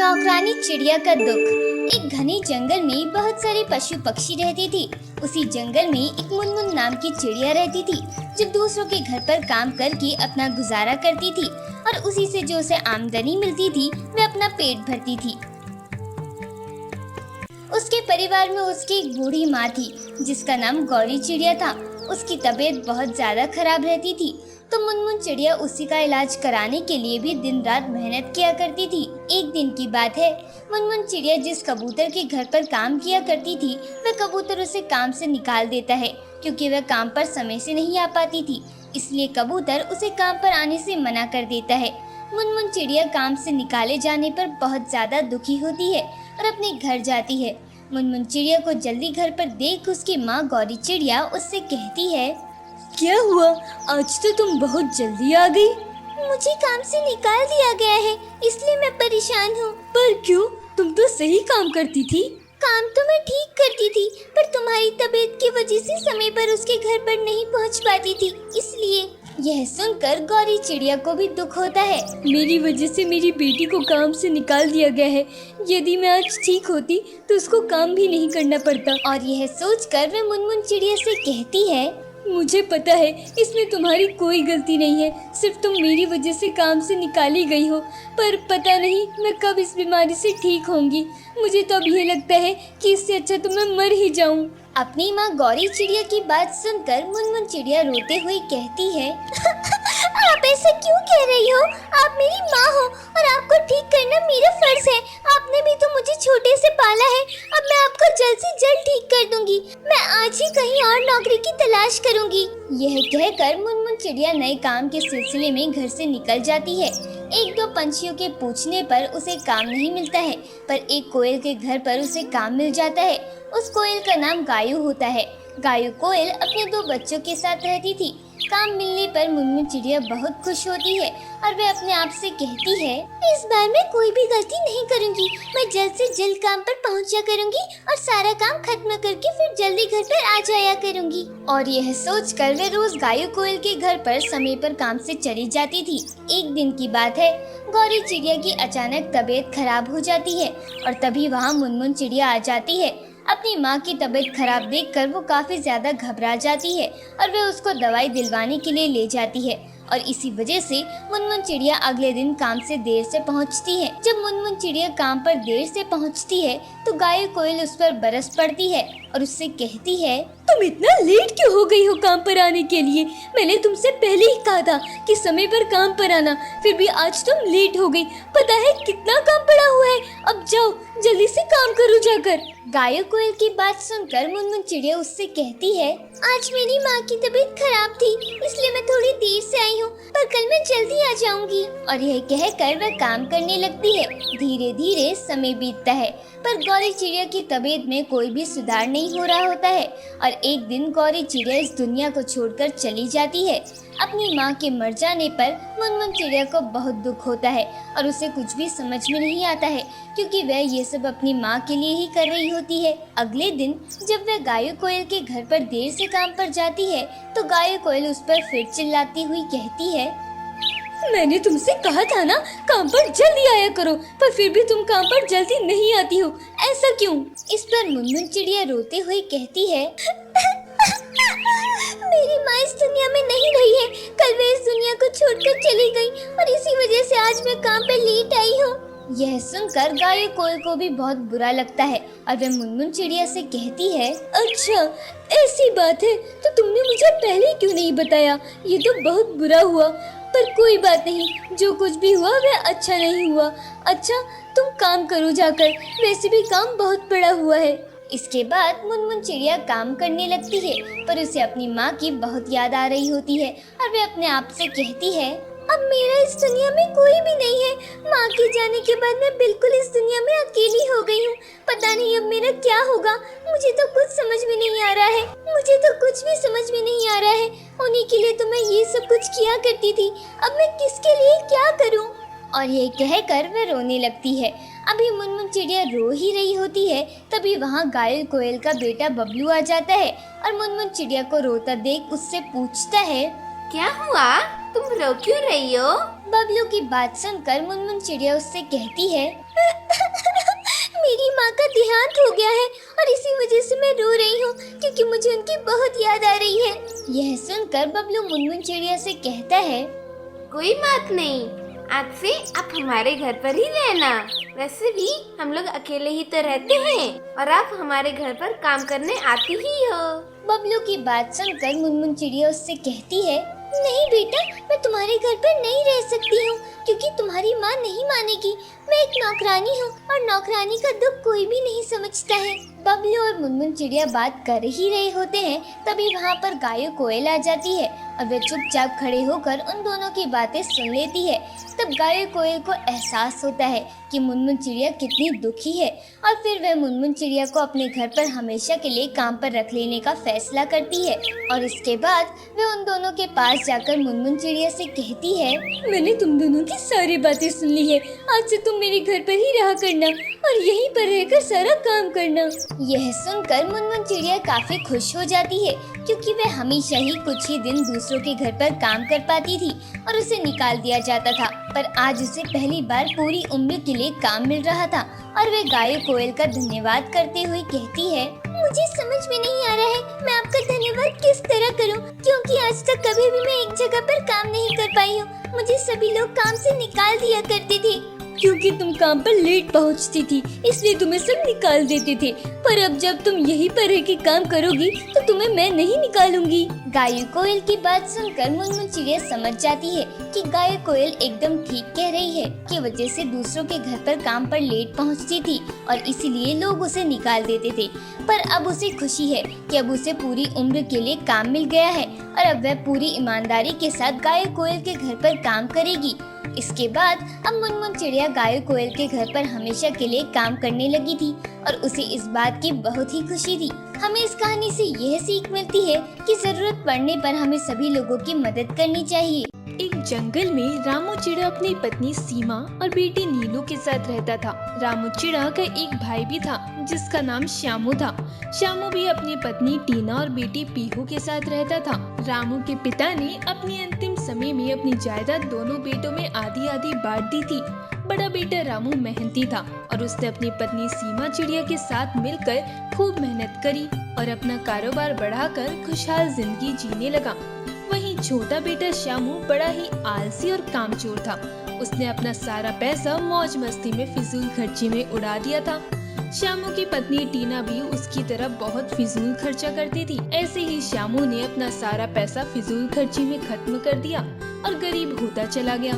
नौकरानी चिड़िया का दुख। एक घने जंगल में बहुत सारे पशु पक्षी रहते थे। उसी जंगल में एक मुनमुन नाम की चिड़िया रहती थी, जो दूसरों के घर पर काम करके अपना गुजारा करती थी और उसी से जो उसे आमदनी मिलती थी वह अपना पेट भरती थी। उसके परिवार में उसकी एक बूढ़ी माँ थी, जिसका नाम गौरी चिड़िया था। उसकी तबीयत बहुत ज्यादा खराब रहती थी, तो मुनमुन चिड़िया उसी का इलाज कराने के लिए भी दिन रात मेहनत किया करती थी। एक दिन की बात है, मुनमुन चिड़िया जिस कबूतर के घर पर काम किया करती थी, वह कबूतर उसे काम से निकाल देता है, क्योंकि वह काम पर समय से नहीं आ पाती थी। इसलिए कबूतर उसे काम पर आने से मना कर देता है। मुनमुन चिड़िया काम से निकाले जाने पर बहुत ज्यादा दुखी होती है और अपने घर जाती है। मुनमुन चिड़िया को जल्दी घर पर देख उसकी माँ गौरी चिड़िया उससे कहती है, क्या हुआ, आज तो तुम बहुत जल्दी आ गई। मुझे काम से निकाल दिया गया है, इसलिए मैं परेशान हूँ। पर क्यों, तुम तो सही काम करती थी। काम तो मैं ठीक करती थी, पर तुम्हारी तबीयत की वजह से समय पर उसके घर पर नहीं पहुँच पाती थी, इसलिए। यह सुनकर गौरी चिड़िया को भी दुख होता है। मेरी वजह से मेरी बेटी को काम से निकाल दिया गया है। यदि मैं आज ठीक होती तो उसको काम भी नहीं करना पड़ता। और यह सोचकर वे मुनमुन चिड़िया से कहती है, मुझे पता है इसमें तुम्हारी कोई गलती नहीं है, सिर्फ तुम मेरी वजह से काम से निकाली गई हो। पर पता नहीं मैं कब इस बीमारी से ठीक होंगी। मुझे तो अब ये लगता है कि इससे अच्छा तो मैं मर ही जाऊं। अपनी माँ गौरी चिड़िया की बात सुनकर मुनमुन चिड़िया रोते हुए कहती है, आप ऐसा क्यों कह रही हो? आप मेरी माँ हो और आपको ठीक करना मेरा फर्ज है। आपने भी तो मुझे छोटे से पाला है। अब मैं आपको जल्द से जल्द ठीक कर दूंगी। मैं आज ही कहीं और नौकरी की तलाश करूंगी। यह कहकर मुनमुन चिड़िया नए काम के सिलसिले में घर से निकल जाती है। एक दो पंछियों के पूछने पर उसे काम नहीं मिलता है, पर एक कोयल के घर पर उसे काम मिल जाता है। उस कोयल का नाम गायू होता है। गायू कोयल अपने दो बच्चों के साथ रहती थी। काम मिलने पर मुनमुन चिड़िया बहुत खुश होती है और वे अपने आप से कहती है, इस बार मैं कोई भी गलती नहीं करूंगी। मैं जल्द से जल्द काम पर पहुंच जा करूंगी और सारा काम खत्म करके फिर जल्दी घर पर आ जाया करूंगी। और यह सोचकर वे रोज गायू कोयल के घर पर समय पर काम से चली जाती थी। एक दिन की बात है, गौरी चिड़िया की अचानक तबीयत खराब हो जाती है और तभी वहाँ मुनमुन चिड़िया आ जाती है। अपनी माँ की तबीयत खराब देखकर वो काफी ज्यादा घबरा जाती है और वे उसको दवाई दिलवाने के लिए ले जाती है। और इसी वजह से मुनमुन चिड़िया अगले दिन काम से देर से पहुंचती है। जब मुनमुन चिड़िया काम पर देर से पहुंचती है तो गायू कोयल उस पर बरस पड़ती है और उससे कहती है, तुम इतना लेट क्यों हो गई हो काम पर आने के लिए? मैंने तुमसे पहले ही कहा था कि समय पर काम पर आना, फिर भी आज तुम लेट हो गई। पता है कितना काम पड़ा हुआ है, अब जाओ जल्दी से काम करो जाकर। गायू कोयल की बात सुनकर मुनमुन चिड़िया उससे कहती है, आज मेरी माँ की तबीयत खराब थी, इसलिए मैं थोड़ी देर से आई हूँ, पर कल मैं जल्दी आ जाऊंगी। और यह कहकर वह काम करने लगती है। धीरे धीरे समय बीतता है, पर गौरी चिड़िया की तबीयत में कोई भी सुधार नहीं हो रहा होता है। और एक दिन गौरी चिड़िया इस दुनिया को छोड़कर चली जाती है। अपनी माँ के मर जाने पर मुनमुन चिड़िया को बहुत दुख होता है और उसे कुछ भी समझ में नहीं आता है, क्योंकि वह ये सब अपनी माँ के लिए ही कर रही होती है। अगले दिन जब वह गायू कोयल के घर पर देर से काम पर जाती है तो गायू कोयल उस पर फिर चिल्लाती हुई कहती है, मैंने तुमसे कहा था ना काम पर जल्दी आया करो, पर फिर भी तुम काम पर जल्दी नहीं आती हो, ऐसा क्यों? इस पर मुनमुन चिड़िया रोते हुए कहती है, मेरी माँ इस दुनिया में नहीं रही है। कल वे इस दुनिया को छोड़कर चली गई और इसी वजह से आज मैं काम पर लेट आई हूँ। यह सुनकर गायू कोयल को भी बहुत बुरा लगता है और वह मुनमुन चिड़िया से कहती है, अच्छा ऐसी बात है, तो तुमने मुझे पहले क्यों नहीं बताया? ये तो बहुत बुरा हुआ, पर कोई बात नहीं, जो कुछ भी हुआ वह अच्छा नहीं हुआ। अच्छा तुम काम करो जाकर, वैसे भी काम बहुत पड़ा हुआ है। इसके बाद मुनमुन चिड़िया काम करने लगती है, पर उसे अपनी माँ की बहुत याद आ रही होती है और वे अपने आप से कहती है, अब मेरा इस दुनिया में कोई भी नहीं है। माँ के जाने के बाद मैं बिल्कुल इस दुनिया में अकेली हो गई हूँ। पता नहीं अब मेरा क्या होगा। मुझे तो कुछ समझ में नहीं आ रहा है। मुझे तो कुछ भी समझ में नहीं आ रहा है। उन्हीं के लिए तो मैं ये सब कुछ किया करती थी। अब मैं किसके लिए क्या करूँ? और ये कहकर वह रोने लगती है। अभी मुनमुन चिड़िया रो ही रही होती है, तभी वहाँ गायू कोयल का बेटा बबलू आ जाता है और मुनमुन चिड़िया को रोता देख उससे पूछता है, क्या हुआ, तुम रो क्यों रही हो? बबलू की बात सुनकर मुनमुन चिड़िया उससे कहती है मेरी माँ का देहांत हो गया है और इसी वजह से मैं रो रही हूँ क्योंकि मुझे उनकी बहुत याद आ रही है। यह सुनकर बबलू मुनमुन चिड़िया से कहता है कोई बात नहीं, आज से आप हमारे घर पर ही रहना। वैसे भी हम लोग अकेले ही तो रहते हैं और आप हमारे घर पर काम करने आती ही हो। बबलू की बात सुनकर मुनमुन चिड़िया उससे कहती है नहीं बेटा, मैं तुम्हारे घर पर नहीं रह सकती हूँ क्योंकि तुम्हारी माँ नहीं मानेगी। मैं एक नौकरानी हूँ और नौकरानी का दुख कोई भी नहीं समझता है। बबलू और मुनमुन चिड़िया बात कर ही रहे होते हैं, तभी वहाँ पर गायो कोयल आ जाती है और वे चुपचाप खड़े होकर उन दोनों की बातें सुन लेती है। तब गायो कोयल को एहसास होता है कि मुनमुन चिड़िया कितनी दुखी है और फिर वह मुनमुन चिड़िया को अपने घर पर हमेशा के लिए काम पर रख लेने का फैसला करती है। और इसके बाद वे उन दोनों के पास जाकर मुनमुन चिड़िया से कहती है मैंने तुम दोनों की सारी बातें सुन ली है। आज से तुम मेरे घर पर ही रहा करना और यहीं पर रहकर सारा काम करना। यह सुनकर मुनमुन चिड़िया काफी खुश हो जाती है क्योंकि वह हमेशा ही कुछ ही दिन दूसरों के घर पर काम कर पाती थी और उसे निकाल दिया जाता था, पर आज उसे पहली बार पूरी उम्र के लिए काम मिल रहा था। और वे गायो कोयल का धन्यवाद करते हुए कहती है मुझे समझ में नहीं आ रहा है मैं आपका धन्यवाद किस तरह करूं, क्योंकि आज तक कभी भी मैं एक जगह पर काम नहीं कर पाई हूँ। मुझे सभी लोग काम से निकाल दिया करते थे। क्योंकि तुम काम पर लेट पहुंचती थी इसलिए तुम्हें सब निकाल देते थे, पर अब जब तुम यहीं पर रह के काम करोगी तो तुम्हें मैं नहीं निकालूंगी। गायो कोयल की बात सुनकर मुनमुन चिड़िया समझ जाती है कि गायो कोयल एकदम ठीक कह रही है कि वजह से दूसरों के घर पर काम पर लेट पहुंचती थी और इसीलिए लोग उसे निकाल देते थे। पर अब उसे खुशी है कि अब उसे पूरी उम्र के लिए काम मिल गया है और अब वह पूरी ईमानदारी के साथ गायो कोयल के घर पर काम करेगी। इसके बाद अब मुनमुन चिड़िया गायो कोयल के घर पर हमेशा के लिए काम करने लगी थी और उसे इस बात की बहुत ही खुशी थी। हमें इस कहानी से यह सीख मिलती है कि जरूरत पड़ने पर हमें सभी लोगों की मदद करनी चाहिए। एक जंगल में रामू चिड़ा अपनी पत्नी सीमा और बेटी नीलू के साथ रहता था। रामू चिड़ा का एक भाई भी था जिसका नाम श्यामू था। श्यामू भी अपनी पत्नी टीना और बेटी पीहू के साथ रहता था। रामू के पिता ने अपने अंतिम समय में अपनी जायदाद दोनों बेटों में आधी आधी बांट दी थी। बड़ा बेटा रामू मेहनती था और उसने अपनी पत्नी सीमा चिड़िया के साथ मिलकर खूब मेहनत करी और अपना कारोबार बढ़ाकर खुशहाल जिंदगी जीने लगा। वहीं छोटा बेटा श्यामू बड़ा ही आलसी और कामचोर था। उसने अपना सारा पैसा मौज मस्ती में फिजूल खर्ची में उड़ा दिया था। श्यामू की पत्नी टीना भी उसकी तरह बहुत फिजूल खर्चा करती थी। ऐसे ही श्यामू ने अपना सारा पैसा फिजूल खर्ची में खत्म कर दिया और गरीब होता चला गया।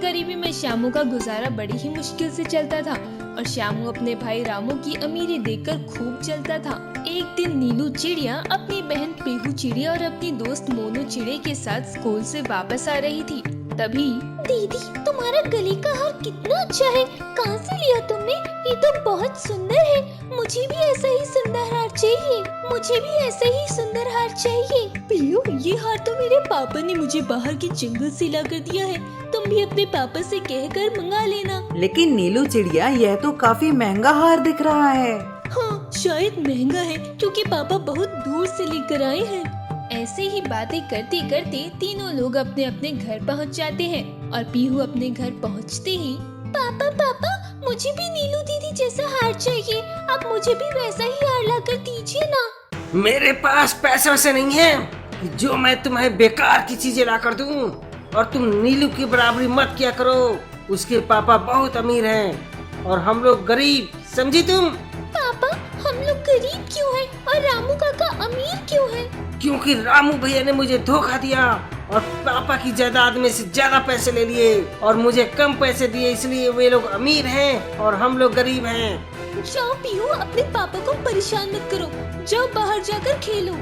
गरीबी में श्यामू का गुजारा बड़ी ही मुश्किल से चलता था और श्यामू अपने भाई रामू की अमीरी देखकर खूब चलता था। एक दिन नीलू चिड़िया अपनी बहन पीहू चिड़िया और अपनी दोस्त मोनू चिड़िया के साथ स्कूल से वापस आ रही थी। तभी दीदी, तुम्हारा गले का हार कितना अच्छा है, कहाँ से लिया तुमने? ये तो बहुत सुंदर है। मुझे भी ऐसा ही सुंदर हार चाहिए। मुझे भी ऐसा ही सुंदर हार चाहिए। पीहू, ये हार तो मेरे पापा ने मुझे बाहर के जंगल से ला कर दिया है। तुम भी अपने पापा से कहकर मंगा लेना। लेकिन नीलू चिड़िया, यह तो काफी महंगा हार दिख रहा है। हाँ, शायद महंगा है क्योंकि पापा बहुत दूर से लेकर आए हैं। ऐसे ही बातें करते करते तीनों लोग अपने अपने घर पहुंच जाते हैं और पीहू अपने घर पहुंचते ही पापा पापा, मुझे भी नीलू दीदी जैसा हार चाहिए। आप मुझे भी वैसा ही हार लाकर दीजिए ना। मेरे पास पैसे वैसे नहीं है जो मैं तुम्हें बेकार की चीजें ला कर दूं, और तुम नीलू की बराबरी मत किया करो। उसके पापा बहुत अमीर हैं और हम लोग गरीब, समझी तुम? पापा, हम लोग गरीब क्यों हैं और रामू काका अमीर क्यों हैं? क्योंकि रामू भैया ने मुझे धोखा दिया और पापा की जायदाद में से ज्यादा पैसे ले लिए और मुझे कम पैसे दिए, इसलिए वे लोग अमीर हैं और हम लोग गरीब हैं। जाओ पीहू, अपने पापा को परेशान मत करो, जाओ बाहर जाकर खेलो।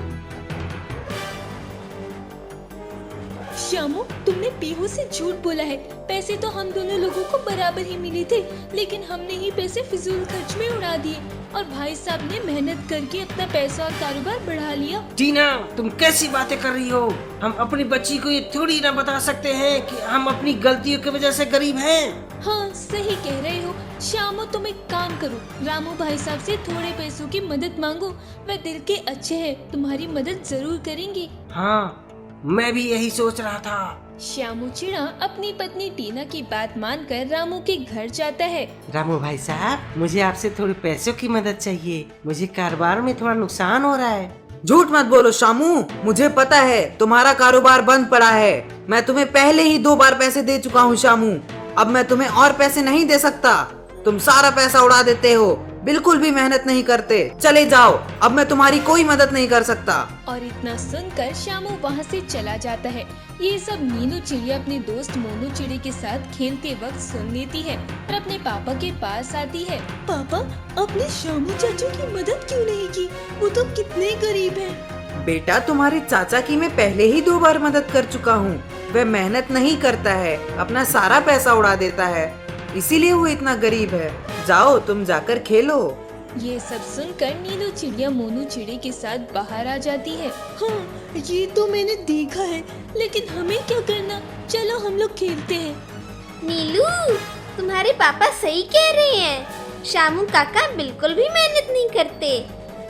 श्यामू, तुमने पीहू से झूठ बोला है। पैसे तो हम दोनों लोगों को बराबर ही मिले थे, लेकिन हमने ही पैसे फिजूल खर्च में उड़ा दिए और भाई साहब ने मेहनत करके अपना पैसा और कारोबार बढ़ा लिया। टीना, तुम कैसी बातें कर रही हो? हम अपनी बच्ची को ये थोड़ी ना बता सकते हैं कि हम अपनी गलतियों की वजह से गरीब हैं। हाँ, सही कह रहे हो। श्यामू, तुम एक काम करो, रामू भाई साहब से थोड़े पैसों की मदद मांगो। वह दिल के अच्छे हैं, तुम्हारी मदद जरूर करेंगे। हाँ, मैं भी यही सोच रहा था। श्यामू चिड़ा अपनी पत्नी टीना की बात मानकर रामू के घर जाता है। रामू भाई साहब, मुझे आपसे थोड़े पैसों की मदद चाहिए। मुझे कारोबार में थोड़ा नुकसान हो रहा है। झूठ मत बोलो शामू, मुझे पता है तुम्हारा कारोबार बंद पड़ा है। मैं तुम्हें पहले ही 2 बार पैसे दे चुका हूँ शामू। अब मैं तुम्हें और पैसे नहीं दे सकता। तुम सारा पैसा उड़ा देते हो, बिल्कुल भी मेहनत नहीं करते। चले जाओ, अब मैं तुम्हारी कोई मदद नहीं कर सकता। और इतना सुनकर श्यामू वहाँ से चला जाता है। ये सब नीलू चिड़िया अपने दोस्त मोनू चिड़े के साथ खेलते वक्त सुन लेती है और अपने पापा के पास आती है। पापा, आपने श्यामू चाचू की मदद क्यों नहीं की? वो तो कितने गरीब हैं। बेटा, तुम्हारे चाचा की मैं पहले ही 2 बार मदद कर चुका हूँ। वह मेहनत नहीं करता है, अपना सारा पैसा उड़ा देता है, इसीलिए वो इतना गरीब है। जाओ, तुम जाकर खेलो। ये सब सुनकर नीलू चिड़िया मोनू चिड़े के साथ बाहर आ जाती है। हाँ, ये तो मैंने देखा है, लेकिन हमें क्या करना? चलो हम लोग खेलते हैं। नीलू, तुम्हारे पापा सही कह रहे हैं। श्यामू काका बिल्कुल भी मेहनत नहीं करते।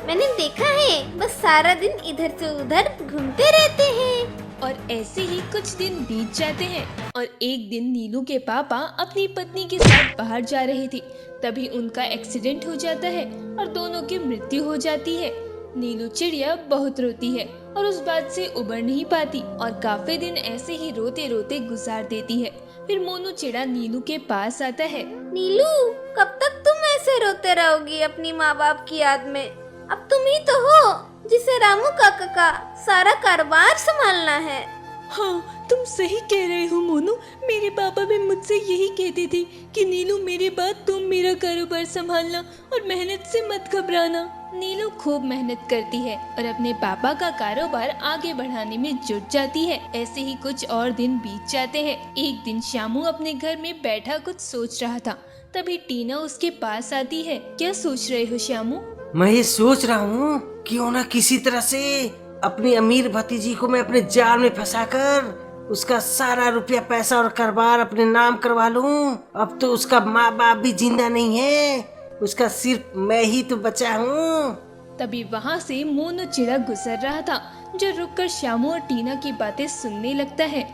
मैंने देखा है, बस सारा दिन इधर से उधर घूमते रहते हैं। और ऐसे ही कुछ दिन बीत जाते हैं और एक दिन नीलू के पापा अपनी पत्नी के साथ बाहर जा रहे थे। तभी उनका एक्सीडेंट हो जाता है और दोनों की मृत्यु हो जाती है। नीलू चिड़िया बहुत रोती है और उस बात से उबर नहीं पाती और काफी दिन ऐसे ही रोते रोते गुजार देती है। फिर मोनू चिड़ा नीलू के पास आता है। नीलू, कब तक तुम ऐसे रोते रहोगी अपनी माँ बाप की याद में? अब तुम ही तो हो जिसे रामू काका का सारा कारोबार संभालना है। हाँ, तुम सही कह रहे हो मोनू। मेरे पापा भी मुझसे यही कहते थे कि नीलू, मेरे बाद तुम मेरा कारोबार संभालना और मेहनत से मत घबराना। नीलू खूब मेहनत करती है और अपने पापा का कारोबार आगे बढ़ाने में जुट जाती है। ऐसे ही कुछ और दिन बीत जाते हैं। एक दिन श्यामू अपने घर में बैठा कुछ सोच रहा था। तभी टीना उसके पास आती है। क्या सोच रहे हो श्यामू? मैं ये सोच रहा हूँ, क्यों ना किसी तरह से अपनी अमीर भतीजी को मैं अपने जाल में फंसाकर उसका सारा रुपया पैसा और कारोबार अपने नाम करवा लूं। अब तो उसका माँ बाप भी जिंदा नहीं है, उसका सिर्फ मैं ही तो बचा हूँ। तभी वहाँ से मोनू चिड़ा गुजर रहा था, जो रुककर श्यामू और टीना की बातें सुनने लगता है।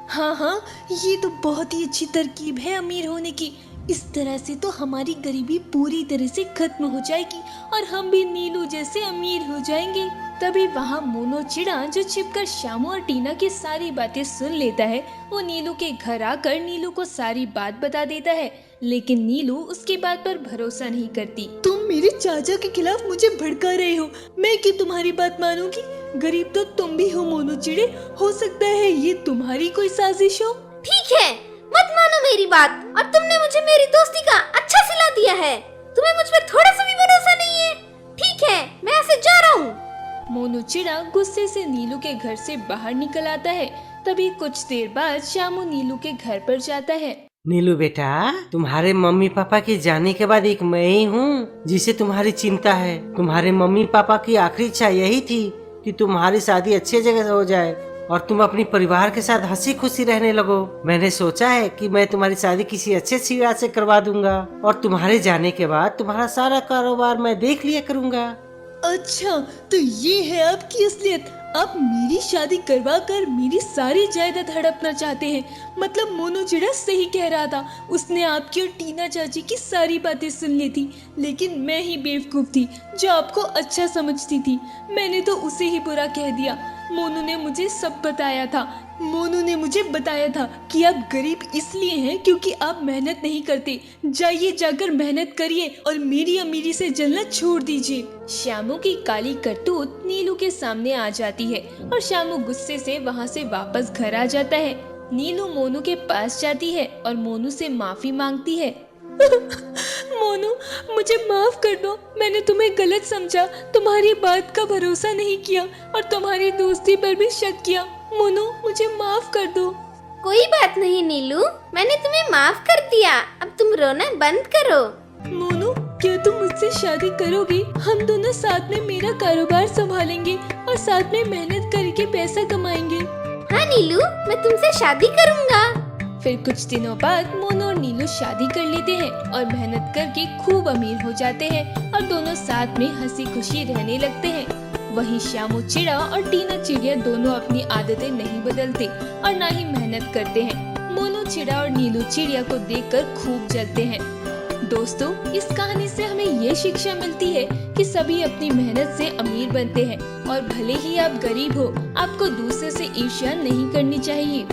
हाँ, ये तो बहुत ही अच्छी तरकीब है अमीर होने की। इस तरह से तो हमारी गरीबी पूरी तरह से खत्म हो जाएगी और हम भी नीलू जैसे अमीर हो जाएंगे। तभी वहाँ मोनू चिड़ा, जो छिपकर श्यामू और टीना की सारी बातें सुन लेता है, वो नीलू के घर आकर नीलू को सारी बात बता देता है। लेकिन नीलू उसकी बात पर भरोसा नहीं करती। तुम मेरे चाचा के खिलाफ मुझे भड़का रहे हो। मैं क्यों तुम्हारी बात मानूंगी? गरीब तो तुम भी हो मोनू चिड़े। हो सकता है ये तुम्हारी कोई साजिश हो। ठीक है, मत मानो मेरी बात। और तुमने मुझे मेरी दोस्ती का अच्छा सिला दिया है। तुम्हें मुझ पर थोड़ा सा भी भरोसा नहीं है। ठीक है, मैं ऐसे जा रहा हूँ। मोनू चिड़ा गुस्से से नीलू के घर से बाहर निकल आता है। तभी कुछ देर बाद श्यामू नीलू के घर पर जाता है। नीलू बेटा, तुम्हारे मम्मी पापा के जाने के बाद एक मैं ही हूँ जिसे तुम्हारी चिंता है। तुम्हारे मम्मी पापा की आखिरी इच्छा यही थी कि तुम्हारी शादी अच्छी जगह से हो जाए और तुम अपनी परिवार के साथ हंसी खुशी रहने लगो। मैंने सोचा है कि मैं तुम्हारी शादी किसी अच्छे सिरा से करवा दूंगा और तुम्हारे जाने के बाद तुम्हारा सारा कारोबार मैं देख लिया करूंगा। अच्छा, तो ये है आपकी असलियत। आप मेरी शादी करवा कर मेरी सारी जायदाद हड़पना चाहते हैं। मतलब मोनू चिड़ा सही कह रहा था। उसने आपकी और टीना चाची की सारी बातें सुन ली थी, लेकिन मैं ही बेवकूफ थी जो आपको अच्छा समझती थी। मैंने तो उसे ही बुरा कह दिया। मोनू ने मुझे सब बताया था। मोनू ने मुझे बताया था कि आप गरीब इसलिए हैं क्योंकि आप मेहनत नहीं करते। जाइए, जाकर मेहनत करिए और मेरी अमीरी से जलना छोड़ दीजिए। श्यामू की काली करतूत नीलू के सामने आ जाती है और श्यामू गुस्से से वहाँ से वापस घर आ जाता है। नीलू मोनू के पास जाती है और मोनू से माफी मांगती है। मोनू, मुझे माफ कर दो। मैंने तुम्हें गलत समझा, तुम्हारी बात का भरोसा नहीं किया और तुम्हारी दोस्ती पर भी शक किया। मोनू, मुझे माफ कर दो। कोई बात नहीं नीलू, मैंने तुम्हें माफ कर दिया। अब तुम रोना बंद करो। मोनू, क्या तुम मुझसे शादी करोगी? हम दोनों साथ में मेरा कारोबार संभालेंगे और साथ में मेहनत करके पैसा कमाएंगे। हाँ नीलू, मैं तुमसे शादी करूँगा। फिर कुछ दिनों बाद मोनू और नीलू शादी कर लेते हैं और मेहनत करके खूब अमीर हो जाते हैं और दोनों साथ में हंसी खुशी रहने लगते हैं। वहीं श्यामू चिड़ा और टीना चिड़िया दोनों अपनी आदतें नहीं बदलते और ना ही मेहनत करते हैं। मोनू चिड़ा और नीलू चिड़िया को देखकर खूब जलते हैं। दोस्तों, इस कहानी से हमें ये शिक्षा मिलती है कि सभी अपनी मेहनत से अमीर बनते हैं और भले ही आप गरीब हो, आपको दूसरे से ईर्ष्या नहीं करनी चाहिए।